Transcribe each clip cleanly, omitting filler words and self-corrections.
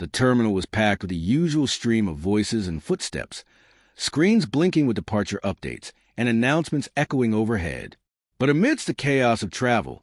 The terminal was packed with the usual stream of voices and footsteps, screens blinking with departure updates, and announcements echoing overhead. But amidst the chaos of travel,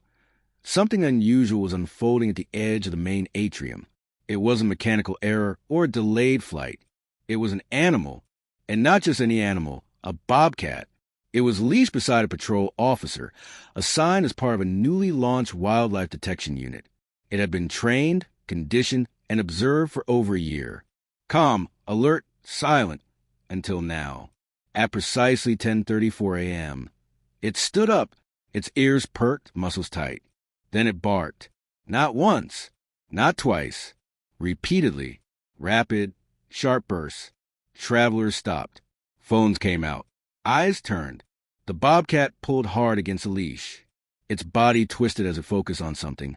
something unusual was unfolding at the edge of the main atrium. It wasn't mechanical error or a delayed flight. It was an animal, and not just any animal, a bobcat. It was leashed beside a patrol officer, assigned as part of a newly launched wildlife detection unit. It had been trained, conditioned, and observed for over a year. Calm, alert, silent, until now. At precisely 10:34 a.m., it stood up, its ears perked, muscles tight. Then it barked. Not once, not twice, repeatedly. Rapid, sharp bursts. Travelers stopped. Phones came out. Eyes turned. The bobcat pulled hard against a leash. Its body twisted as it focused on something,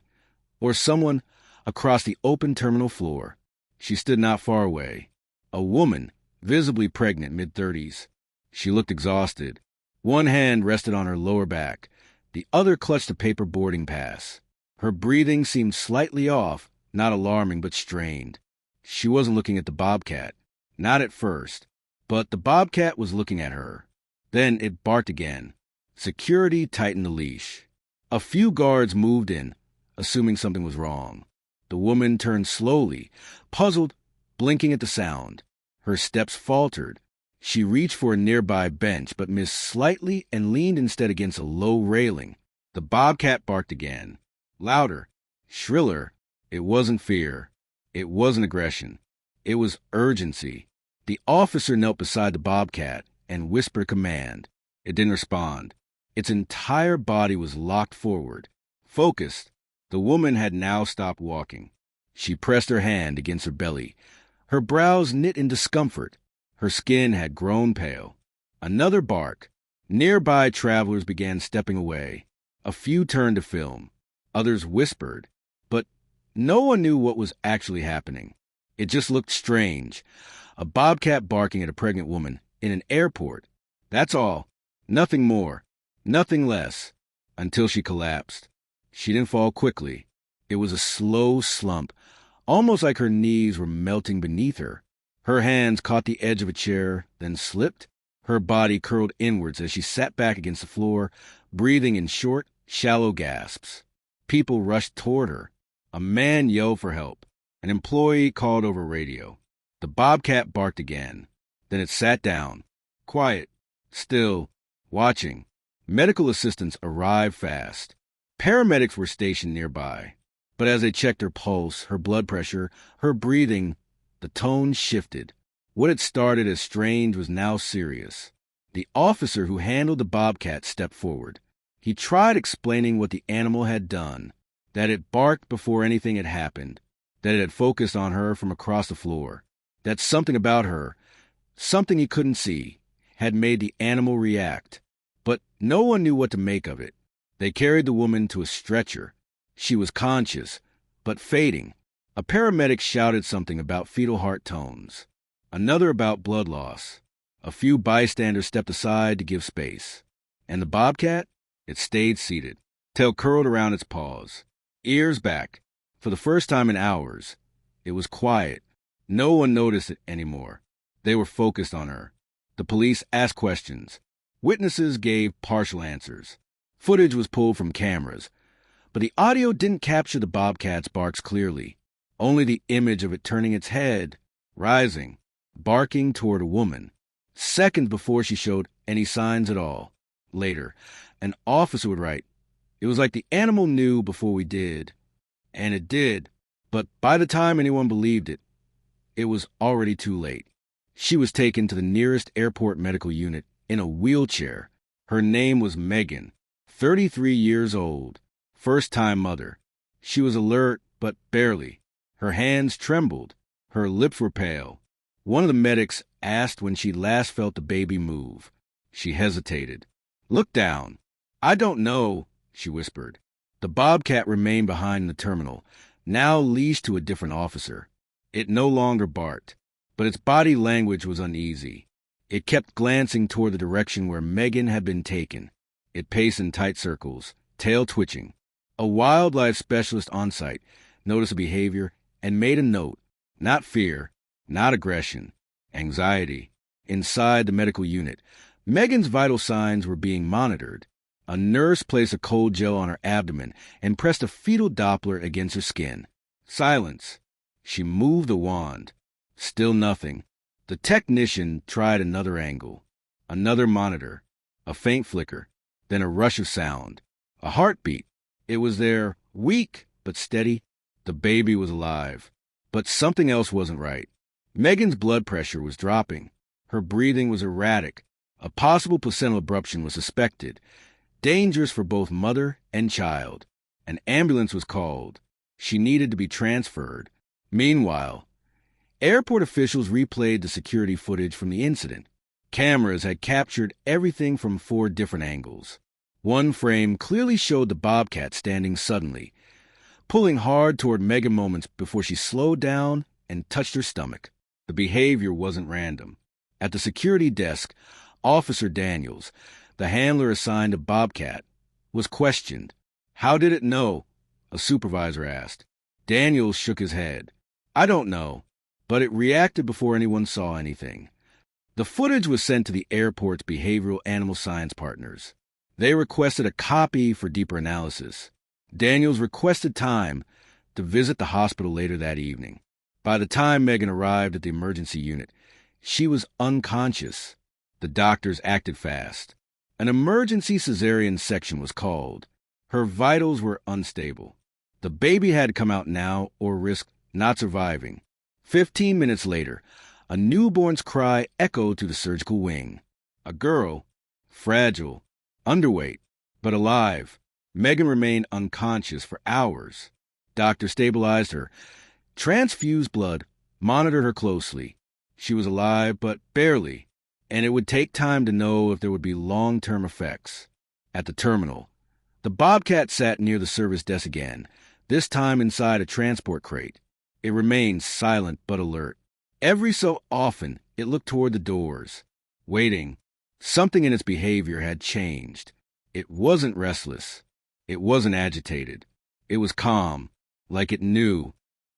or someone, across the open terminal floor. She stood not far away. A woman, visibly pregnant, mid-30s. She looked exhausted. One hand rested on her lower back. The other clutched a paper boarding pass. Her breathing seemed slightly off, not alarming but strained. She wasn't looking at the bobcat. Not at first. But the bobcat was looking at her. Then it barked again. Security tightened the leash. A few guards moved in, assuming something was wrong. The woman turned slowly, puzzled, blinking at the sound. Her steps faltered. She reached for a nearby bench, but missed slightly and leaned instead against a low railing. The bobcat barked again. Louder, shriller. It wasn't fear. It wasn't aggression. It was urgency. The officer knelt beside the bobcat and whispered command. It didn't respond. Its entire body was locked forward, focused. The woman had now stopped walking. She pressed her hand against her belly. Her brows knit in discomfort. Her skin had grown pale. Another bark. Nearby travelers began stepping away. A few turned to film. Others whispered. But no one knew what was actually happening. It just looked strange. A bobcat barking at a pregnant woman in an airport. That's all. Nothing more. Nothing less. Until she collapsed. She didn't fall quickly. It was a slow slump, almost like her knees were melting beneath her. Her hands caught the edge of a chair, then slipped. Her body curled inwards as she sat back against the floor, breathing in short, shallow gasps. People rushed toward her. A man yelled for help. An employee called over radio. The bobcat barked again. Then it sat down. Quiet. Still. Watching. Medical assistants arrived fast. Paramedics were stationed nearby. But as they checked her pulse, her blood pressure, her breathing, the tone shifted. What had started as strange was now serious. The officer who handled the bobcat stepped forward. He tried explaining what the animal had done, that it barked before anything had happened, that it had focused on her from across the floor, that something about her, something he couldn't see, had made the animal react. But no one knew what to make of it. They carried the woman to a stretcher. She was conscious, but fading. A paramedic shouted something about fetal heart tones, another about blood loss. A few bystanders stepped aside to give space. And the bobcat? It stayed seated, tail curled around its paws, ears back. For the first time in hours, it was quiet. No one noticed it anymore. They were focused on her. The police asked questions. Witnesses gave partial answers. Footage was pulled from cameras, but the audio didn't capture the bobcat's barks clearly. Only the image of it turning its head, rising, barking toward a woman, seconds before she showed any signs at all. Later, an officer would write, "It was like the animal knew before we did." And it did, but by the time anyone believed it, it was already too late. She was taken to the nearest airport medical unit in a wheelchair. Her name was Megan, 33 years old, first-time mother. She was alert, but barely. Her hands trembled. Her lips were pale. One of the medics asked when she last felt the baby move. She hesitated. "Look down." "I don't know," she whispered. The bobcat remained behind the terminal, now leashed to a different officer. It no longer barked, but its body language was uneasy. It kept glancing toward the direction where Megan had been taken. It paced in tight circles, tail twitching. A wildlife specialist on site noticed the behavior and made a note. Not fear, not aggression, anxiety. Inside the medical unit, Megan's vital signs were being monitored. A nurse placed a cold gel on her abdomen and pressed a fetal Doppler against her skin. Silence. She moved the wand. Still nothing. The technician tried another angle. Another monitor. A faint flicker. Then a rush of sound. A heartbeat. It was there, weak but steady. The baby was alive. But something else wasn't right. Megan's blood pressure was dropping. Her breathing was erratic. A possible placental abruption was suspected. Dangerous for both mother and child. An ambulance was called. She needed to be transferred. Meanwhile, airport officials replayed the security footage from the incident. Cameras had captured everything from 4 different angles. One frame clearly showed the Bobcat standing suddenly, pulling hard toward Megan moments before she slowed down and touched her stomach. The behavior wasn't random. At the security desk, Officer Daniels, the handler assigned to Bobcat, was questioned. "How did it know?" a supervisor asked. Daniels shook his head. "I don't know, but it reacted before anyone saw anything." The footage was sent to the airport's behavioral animal science partners. They requested a copy for deeper analysis. Daniels requested time to visit the hospital later that evening. By the time Megan arrived at the emergency unit, she was unconscious. The doctors acted fast. An emergency cesarean section was called. Her vitals were unstable. The baby had to come out now or risk not surviving. 15 minutes later, a newborn's cry echoed through the surgical wing. A girl, fragile, underweight, but alive. Megan remained unconscious for hours. Doctors stabilized her, transfused blood, monitored her closely. She was alive, but barely, and it would take time to know if there would be long-term effects. At the terminal, the Bobcat sat near the service desk again, this time inside a transport crate. It remained silent but alert. Every so often, it looked toward the doors, waiting. Something in its behavior had changed. It wasn't restless. It wasn't agitated. It was calm, like it knew.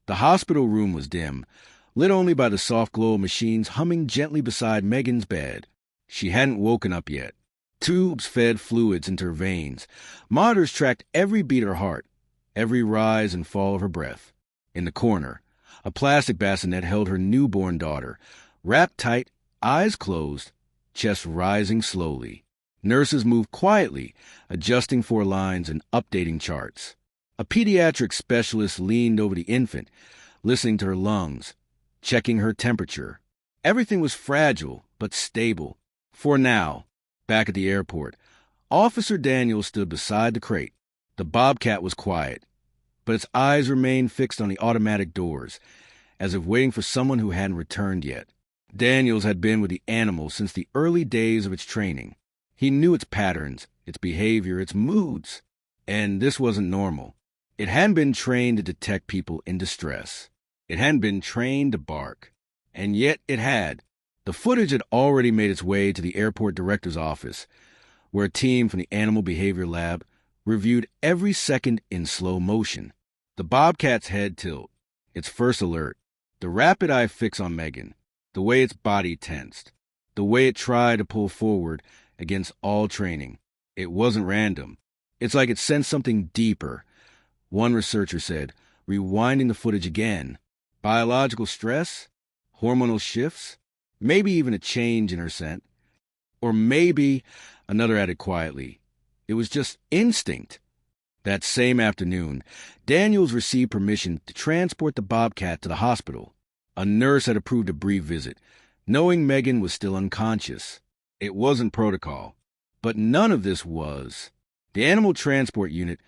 The hospital room was dim, lit only by the soft glow of machines humming gently beside Megan's bed. She hadn't woken up yet. Tubes fed fluids into her veins. Monitors tracked every beat of her heart, every rise and fall of her breath. In the corner, a plastic bassinet held her newborn daughter, wrapped tight, eyes closed, chest rising slowly. Nurses moved quietly, adjusting 4 lines and updating charts. A pediatric specialist leaned over the infant, listening to her lungs, checking her temperature. Everything was fragile, but stable. For now, back at the airport, Officer Daniels stood beside the crate. The Bobcat was quiet, but its eyes remained fixed on the automatic doors, as if waiting for someone who hadn't returned yet. Daniels had been with the animal since the early days of its training. He knew its patterns, its behavior, its moods. And this wasn't normal. It hadn't been trained to detect people in distress. It hadn't been trained to bark. And yet it had. The footage had already made its way to the airport director's office, where a team from the Animal Behavior Lab reviewed every second in slow motion. The Bobcat's head tilt, its first alert, the rapid eye fix on Megan, the way its body tensed, the way it tried to pull forward against all training. It wasn't random. It's like it sensed something deeper. One researcher said, rewinding the footage again. Biological stress? Hormonal shifts? Maybe even a change in her scent. Or maybe, another added quietly, it was just instinct. That same afternoon, Daniels received permission to transport the Bobcat to the hospital. A nurse had approved a brief visit, knowing Megan was still unconscious. It wasn't protocol, but none of this was. The animal transport unit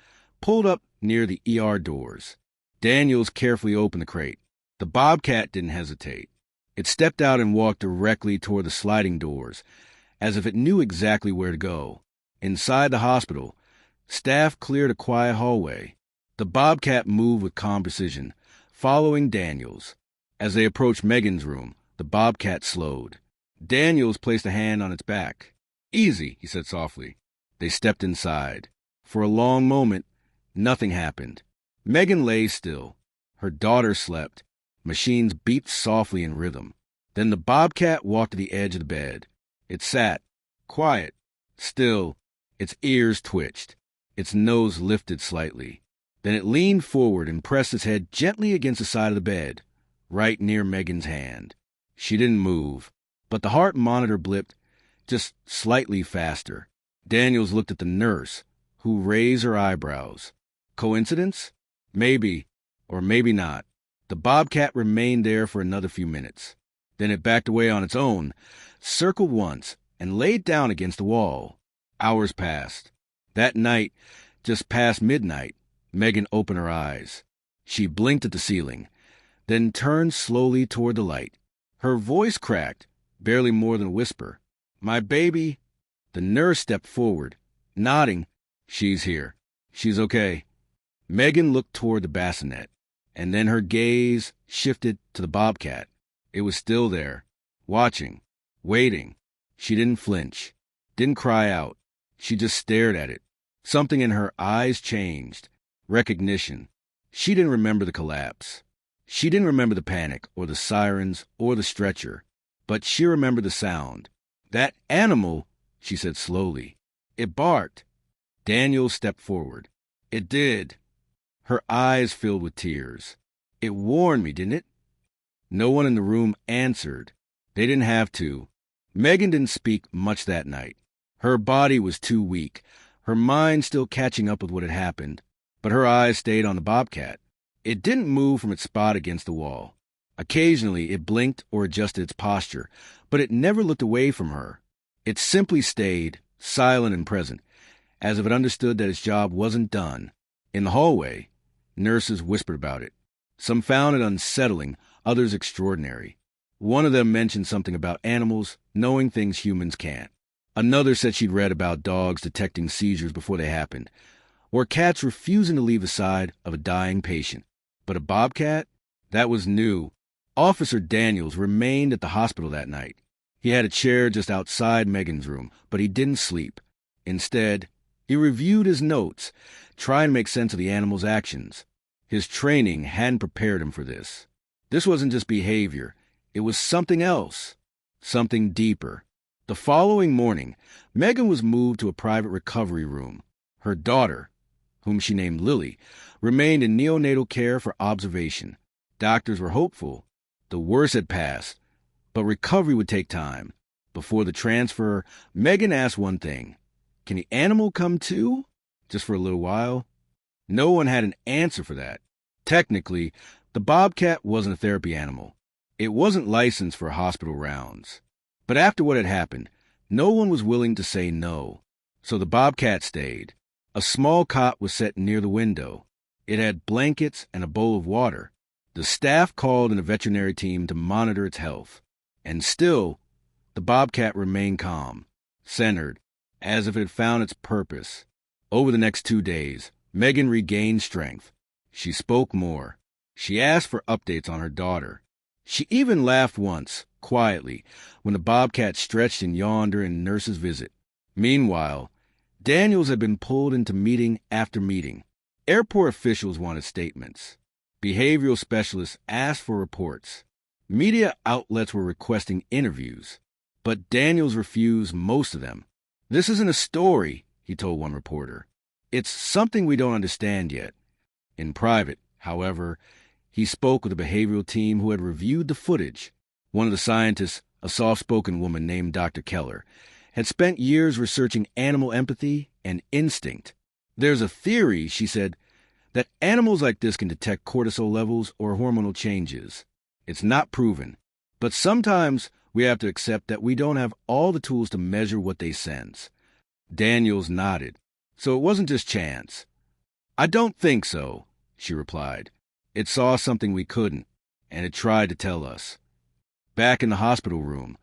pulled up near the ER doors. Daniels carefully opened the crate. The Bobcat didn't hesitate. It stepped out and walked directly toward the sliding doors, as if it knew exactly where to go. Inside the hospital, staff cleared a quiet hallway. The Bobcat moved with calm precision, following Daniels. As they approached Megan's room, the Bobcat slowed. Daniels placed a hand on its back. "Easy," he said softly. They stepped inside. For a long moment, nothing happened. Megan lay still. Her daughter slept. Machines beeped softly in rhythm. Then the Bobcat walked to the edge of the bed. It sat, quiet, still. Its ears twitched. Its nose lifted slightly. Then it leaned forward and pressed its head gently against the side of the bed, right near Megan's hand. She didn't move, but the heart monitor blipped just slightly faster. Daniels looked at the nurse, who raised her eyebrows. Coincidence? Maybe, or maybe not. The Bobcat remained there for another few minutes. Then it backed away on its own, circled once, and laid down against the wall. Hours passed. That night, just past midnight, Megan opened her eyes. She blinked at the ceiling, then turned slowly toward the light. Her voice cracked, barely more than a whisper. "My baby." The nurse stepped forward, nodding. "She's here. She's okay." Megan looked toward the bassinet, and then her gaze shifted to the Bobcat. It was still there, watching, waiting. She didn't flinch, didn't cry out. She just stared at it. Something in her eyes changed. Recognition. She didn't remember the collapse. She didn't remember the panic, or the sirens, or the stretcher. But she remembered the sound. "That animal," she said slowly. "It barked." Daniel stepped forward. "It did." Her eyes filled with tears. "It warned me, didn't it?" No one in the room answered. They didn't have to. Megan didn't speak much that night. Her body was too weak, her mind still catching up with what had happened, but her eyes stayed on the Bobcat. It didn't move from its spot against the wall. Occasionally it blinked or adjusted its posture, but it never looked away from her. It simply stayed, silent and present, as if it understood that its job wasn't done. In the hallway, nurses whispered about it. Some found it unsettling, others extraordinary. One of them mentioned something about animals knowing things humans can't. Another said she'd read about dogs detecting seizures before they happened, or cats refusing to leave the side of a dying patient. But a Bobcat? That was new. Officer Daniels remained at the hospital that night. He had a chair just outside Megan's room, but he didn't sleep. Instead, he reviewed his notes, trying to make sense of the animal's actions. His training hadn't prepared him for this. This wasn't just behavior. It was something else, something deeper. The following morning, Megan was moved to a private recovery room. Her daughter, whom she named Lily, remained in neonatal care for observation. Doctors were hopeful. The worst had passed, but recovery would take time. Before the transfer, Megan asked one thing. Can the animal come too? Just for a little while? No one had an answer for that. Technically, the Bobcat wasn't a therapy animal. It wasn't licensed for hospital rounds. But after what had happened, no one was willing to say no. So the Bobcat stayed. A small cot was set near the window. It had blankets and a bowl of water. The staff called in a veterinary team to monitor its health. And still, the Bobcat remained calm, centered, as if it had found its purpose. Over the next 2 days, Megan regained strength. She spoke more. She asked for updates on her daughter. She even laughed once, quietly, when the Bobcat stretched and yawned during nurse's visit. Meanwhile, Daniels had been pulled into meeting after meeting. Airport officials wanted statements. Behavioral specialists asked for reports. Media outlets were requesting interviews. But Daniels refused most of them. "This isn't a story," he told one reporter. "It's something we don't understand yet." In private, however, he spoke with a behavioral team who had reviewed the footage. One of the scientists, a soft-spoken woman named Dr. Keller, had spent years researching animal empathy and instinct. "There's a theory," she said, "that animals like this can detect cortisol levels or hormonal changes. It's not proven, but sometimes we have to accept that we don't have all the tools to measure what they sense." Daniels nodded. "So it wasn't just chance." "I don't think so," she replied. "It saw something we couldn't, and it tried to tell us." Back in the hospital room,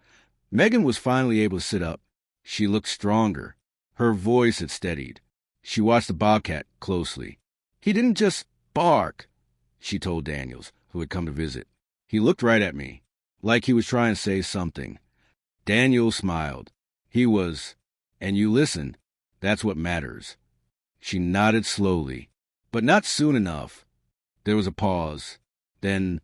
Megan was finally able to sit up. She looked stronger. Her voice had steadied. She watched the Bobcat closely. "He didn't just bark," she told Daniels, who had come to visit. "He looked right at me, like he was trying to say something." Daniels smiled. He was, "And you listened. That's what matters." She nodded slowly, but not soon enough. There was a pause. Then,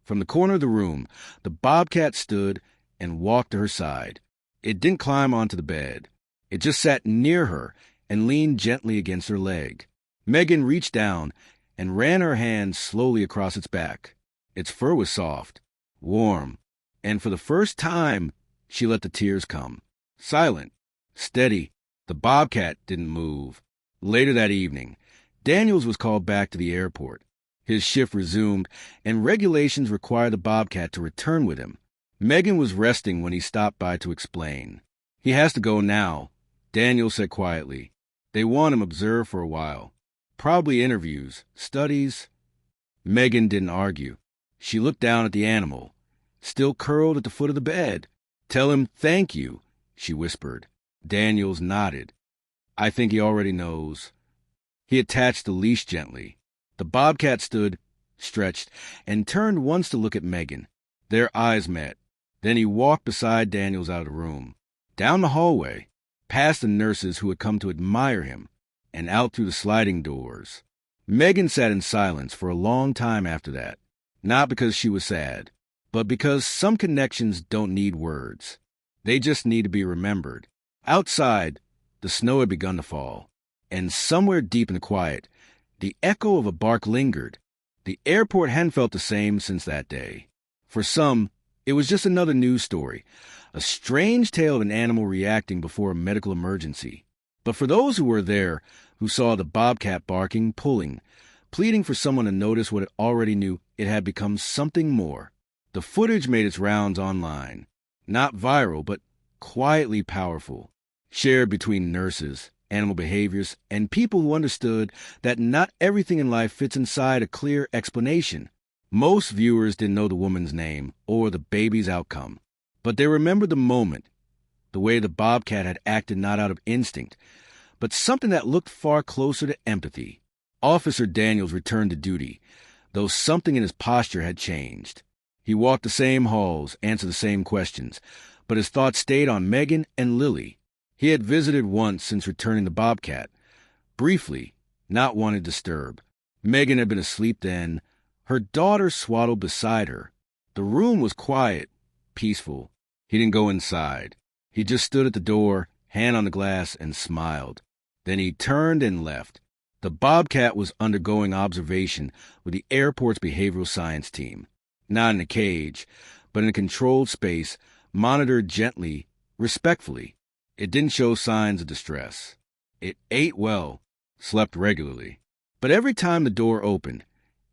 From the corner of the room, the bobcat stood and walked to her side. It didn't climb onto the bed. It just sat near her and leaned gently against her leg. Megan reached down and ran her hand slowly across its back. Its fur was soft, warm, and for the first time, she let the tears come. Silent, steady, the bobcat didn't move. Later that evening, Daniels was called back to the airport. His shift resumed, and regulations required the bobcat to return with him. Megan was resting when he stopped by to explain. "He has to go now," Daniels said quietly. "They want him observed for a while. Probably interviews, studies." Megan didn't argue. She looked down at the animal, still curled at the foot of the bed. "Tell him thank you," she whispered. Daniels nodded. "I think he already knows." He attached the leash gently. The bobcat stood, stretched, and turned once to look at Megan. Their eyes met. Then he walked beside Daniels out of the room, down the hallway, past the nurses who had come to admire him, and out through the sliding doors. Megan sat in silence for a long time after that, not because she was sad, but because some connections don't need words. They just need to be remembered. Outside, the snow had begun to fall, and somewhere deep in the quiet, the echo of a bark lingered. The airport hadn't felt the same since that day. For some, it was just another news story, a strange tale of an animal reacting before a medical emergency. But for those who were there, who saw the bobcat barking, pulling, pleading for someone to notice what it already knew, it had become something more. The footage made its rounds online. Not viral, but quietly powerful. Shared between nurses, animal behaviors, and people who understood that not everything in life fits inside a clear explanation. Most viewers didn't know the woman's name or the baby's outcome, but they remembered the moment, the way the bobcat had acted not out of instinct, but something that looked far closer to empathy. Officer Daniels returned to duty, though something in his posture had changed. He walked the same halls, answered the same questions, but his thoughts stayed on Megan and Lily. He had visited once since returning the bobcat, briefly, not wanting to disturb. Megan had been asleep then, her daughter swaddled beside her. The room was quiet, peaceful. He didn't go inside. He just stood at the door, hand on the glass, and smiled. Then he turned and left. The bobcat was undergoing observation with the airport's behavioral science team. Not in a cage, but in a controlled space, monitored gently, respectfully. It didn't show signs of distress. It ate well, slept regularly. But every time the door opened,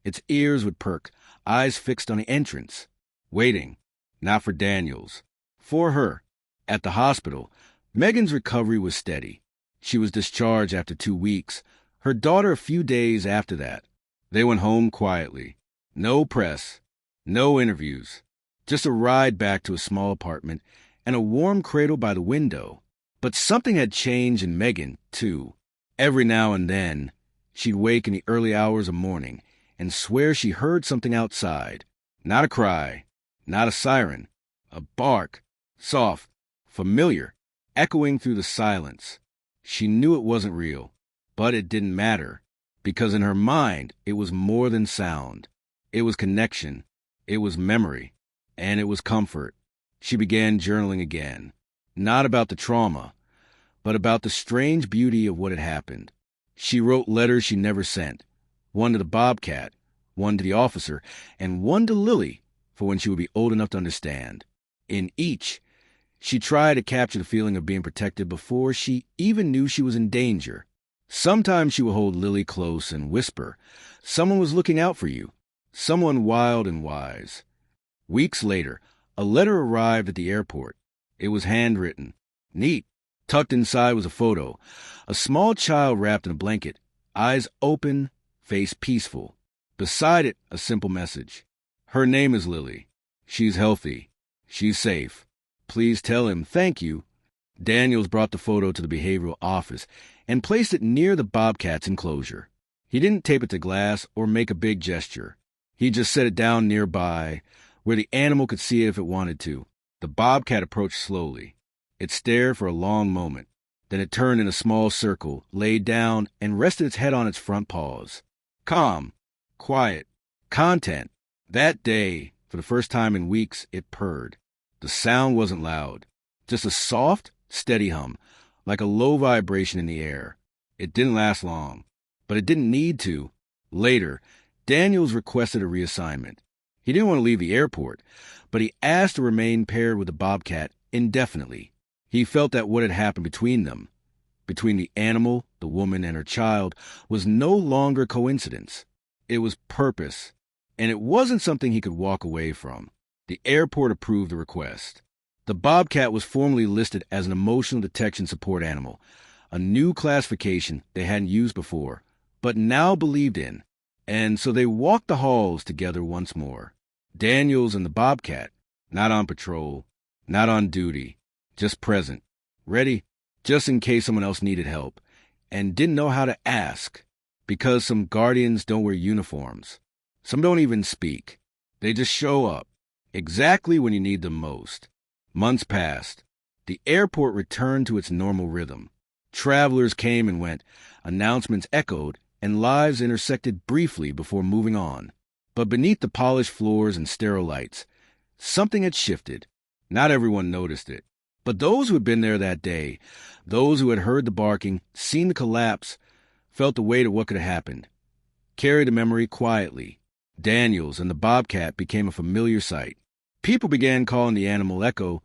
its ears would perk, eyes fixed on the entrance, waiting, not for Daniels, for her. At the hospital, Megan's recovery was steady. She was discharged after 2 weeks, her daughter a few days after that. They went home quietly. No press, no interviews, just a ride back to a small apartment and a warm cradle by the window. But something had changed in Megan, too. Every now and then, she'd wake in the early hours of morning and swear she heard something outside. Not a cry, not a siren, a bark, soft, familiar, echoing through the silence. She knew it wasn't real, but it didn't matter, because in her mind it was more than sound. It was connection, it was memory, and it was comfort. She began journaling again, not about the trauma, but about the strange beauty of what had happened. She wrote letters she never sent, one to the bobcat, one to the officer, and one to Lily, for when she would be old enough to understand. In each, she tried to capture the feeling of being protected before she even knew she was in danger. Sometimes she would hold Lily close and whisper, "Someone was looking out for you, someone wild and wise." Weeks later, a letter arrived at the airport. It was handwritten, neat. Tucked inside was a photo, a small child wrapped in a blanket, eyes open, face peaceful. Beside it, a simple message. "Her name is Lily. She's healthy. She's safe. Please tell him thank you." Daniels brought the photo to the behavioral office and placed it near the bobcat's enclosure. He didn't tape it to glass or make a big gesture. He just set it down nearby, where the animal could see it if it wanted to. The bobcat approached slowly. It stared for a long moment. Then it turned in a small circle, laid down, and rested its head on its front paws. Calm, quiet, content. That day, For the first time in weeks, it purred. The sound wasn't loud, just a soft, steady hum, like a low vibration in the air. It didn't last long, but it didn't need to. Later, Daniels requested a reassignment. He didn't want to leave the airport, but he asked to remain paired with the Bobcat indefinitely. He felt that what had happened between them, between the animal, the woman, and her child, was no longer coincidence. It was purpose, and it wasn't something he could walk away from. The airport approved the request. The Bobcat was formally listed as an emotional detection support animal, a new classification they hadn't used before, but now believed in. And so they walked the halls together once more. Daniels and the Bobcat, not on patrol, not on duty, just present, ready, just in case someone else needed help, and didn't know how to ask, because some guardians don't wear uniforms. Some don't even speak. They just show up, exactly when you need them most. Months passed. The airport returned to its normal rhythm. Travelers came and went, announcements echoed, and lives intersected briefly before moving on. But beneath the polished floors and sterile lights, something had shifted. Not everyone noticed it. But those who had been there that day, those who had heard the barking, seen the collapse, felt the weight of what could have happened, carried the memory quietly. Daniels and the Bobcat became a familiar sight. People began calling the animal Echo,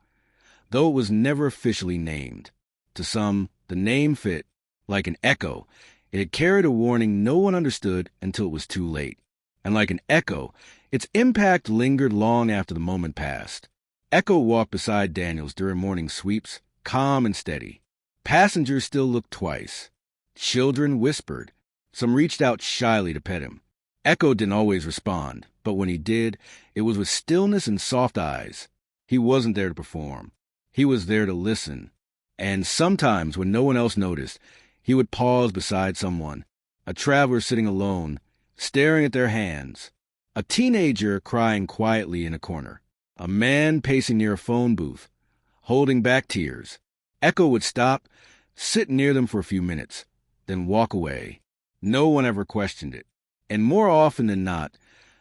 though it was never officially named. To some, the name fit. Like an echo, it had carried a warning no one understood until it was too late. And like an echo, its impact lingered long after the moment passed. Echo walked beside Daniels during morning sweeps, calm and steady. Passengers still looked twice. Children whispered. Some reached out shyly to pet him. Echo didn't always respond, but when he did, it was with stillness and soft eyes. He wasn't there to perform. He was there to listen. And sometimes, when no one else noticed, he would pause beside someone, a traveler sitting alone, staring at their hands, a teenager crying quietly in a corner, a man pacing near a phone booth, holding back tears. Echo would stop, sit near them for a few minutes, then walk away. No one ever questioned it. And more often than not,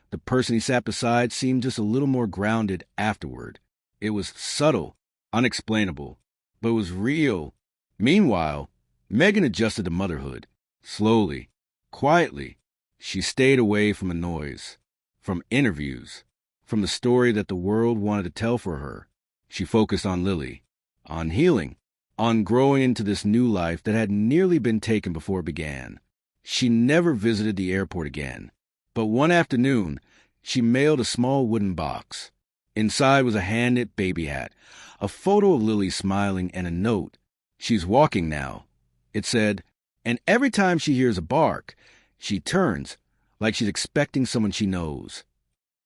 the person he sat beside seemed just a little more grounded afterward. It was subtle, unexplainable, but it was real. Meanwhile, Megan adjusted to motherhood. Slowly, quietly, she stayed away from the noise, from interviews, from the story that the world wanted to tell for her. She focused on Lily, on healing, on growing into this new life that had nearly been taken before it began. She never visited the airport again, but one afternoon, she mailed a small wooden box. Inside was a hand-knit baby hat, a photo of Lily smiling, and a note. "She's walking now," it said, and every time she hears a bark, she turns, like she's expecting someone she knows.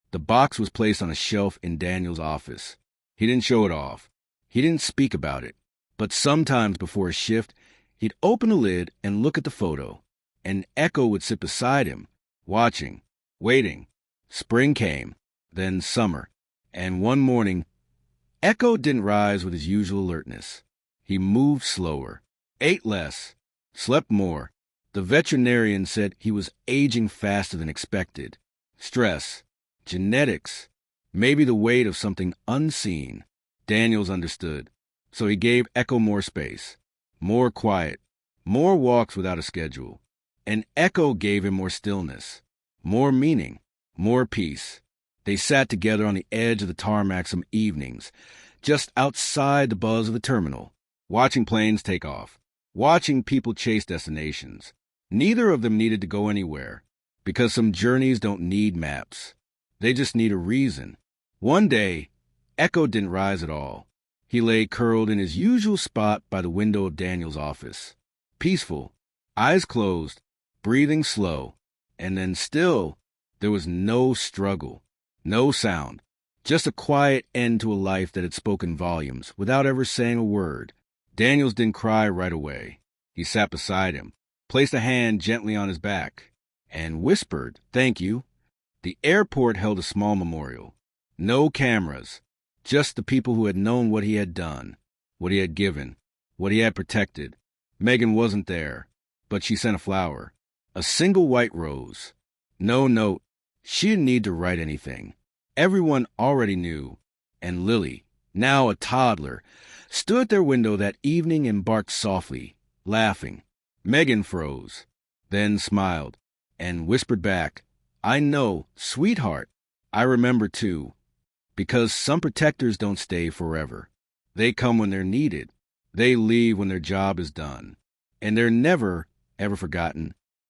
The box was placed on a shelf in Daniel's office. He didn't show it off. He didn't speak about it. But sometimes before a shift, he'd open the lid and look at the photo. And Echo would sit beside him, watching, waiting. Spring came, then summer. And one morning, Echo didn't rise with his usual alertness. He moved slower, ate less, slept more. The veterinarian said he was aging faster than expected. Stress, genetics, maybe the weight of something unseen. Daniels understood. So he gave Echo more space, more quiet, more walks without a schedule. And Echo gave him more stillness, more meaning, more peace. They sat together on the edge of the tarmac some evenings, just outside the buzz of the terminal, watching planes take off, watching people chase destinations. Neither of them needed to go anywhere, because some journeys don't need maps. They just need a reason. One day, Echo didn't rise at all. He lay curled in his usual spot by the window of Daniel's office, peaceful, eyes closed, breathing slow, and then still, there was no struggle, no sound, just a quiet end to a life that had spoken volumes without ever saying a word. Daniels didn't cry right away. He sat beside him, placed a hand gently on his back, and whispered, "Thank you." The airport held a small memorial. No cameras, just the people who had known what he had done, what he had given, what he had protected. Megan wasn't there, but she sent a flower. A single white rose. No note. She didn't need to write anything. Everyone already knew, and Lily, now a toddler, stood at their window that evening and barked softly, laughing. Megan froze, then smiled, and whispered back, "I know, sweetheart. I remember too. Because some protectors don't stay forever. They come when they're needed. They leave when their job is done. And they're never, ever forgotten